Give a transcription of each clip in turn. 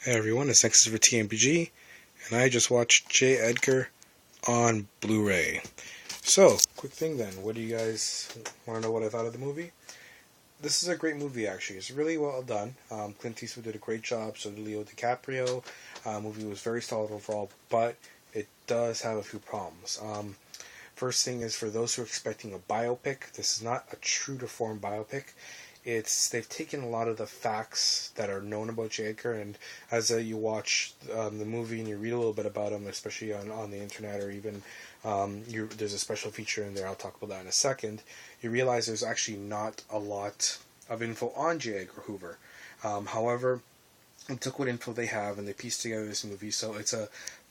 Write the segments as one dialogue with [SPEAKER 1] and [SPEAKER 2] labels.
[SPEAKER 1] Hey everyone, it's Nexus for TMPG, and I just watched J. Edgar on Blu-ray. So, quick thing then, what do you guys want to know what I thought of the movie? This is a great movie actually, it's really well done. Clint Eastwood did a great job, so did Leo DiCaprio. Movie was very solid overall, but it does have a few problems. First thing is, for those who are expecting a biopic, this is not a true to form biopic. They've taken a lot of the facts that are known about J. Edgar, and as you watch the movie and you read a little bit about him, especially on the internet, or even there's a special feature in there, I'll talk about that in a second, you realize there's actually not a lot of info on J. Edgar Hoover. However, they took what info they have and they pieced together this movie, so it's a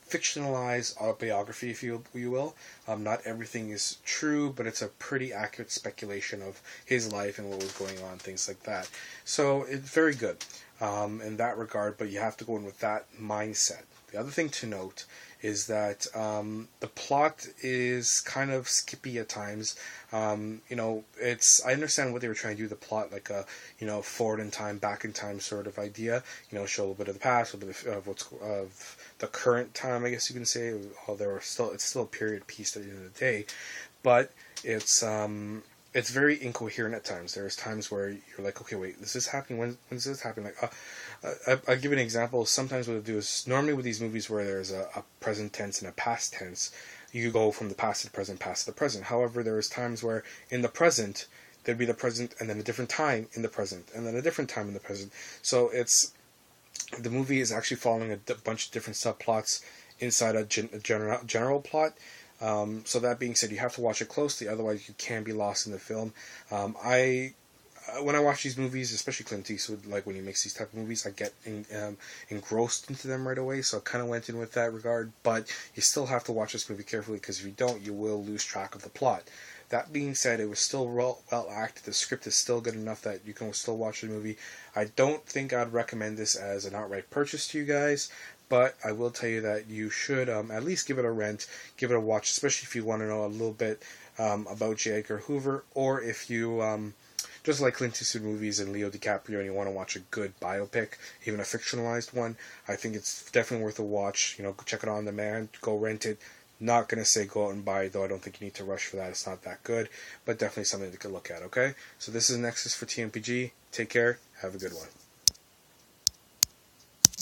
[SPEAKER 1] fictionalized autobiography, if you will. Not everything is true, but it's a pretty accurate speculation of his life and what was going on, things like that. So it's very good in that regard, but you have to go in with that mindset. The other thing to note is that the plot is kind of skippy at times. I understand what they were trying to do. The plot, like a forward in time, back in time sort of idea. Show a little bit of the past, a little bit of the current time, I guess you can say. Although it's still a period piece at the end of the day, but it's very incoherent at times. There's times where you're like, okay, wait, this is happening. When's this happening? I'll give you an example. Sometimes what they do is, normally with these movies where there's a present tense and a past tense, you go from the past to the present, past to the present. However, there's times where in the present, there'd be the present and then a different time in the present and then a different time in the present. So the movie is actually following a bunch of different subplots inside a general plot. So that being said, you have to watch it closely, otherwise you can be lost in the film. When I watch these movies, especially Clint Eastwood, like when he makes these type of movies, I get engrossed into them right away, so I kind of went in with that regard, but you still have to watch this movie carefully, because if you don't, you will lose track of the plot. That being said, it was still well acted. The script is still good enough that you can still watch the movie. I don't think I'd recommend this as an outright purchase to you guys, but I will tell you that you should at least give it a rent, give it a watch, especially if you want to know a little bit about J. Edgar Hoover, or if you just like Clint Eastwood movies and Leo DiCaprio and you want to watch a good biopic, even a fictionalized one. I think it's definitely worth a watch. Check it on demand, go rent it. Not going to say go out and buy it, though I don't think you need to rush for that. It's not that good, but definitely something to look at, okay? So this is Nexus for TMPG. Take care. Have a good one.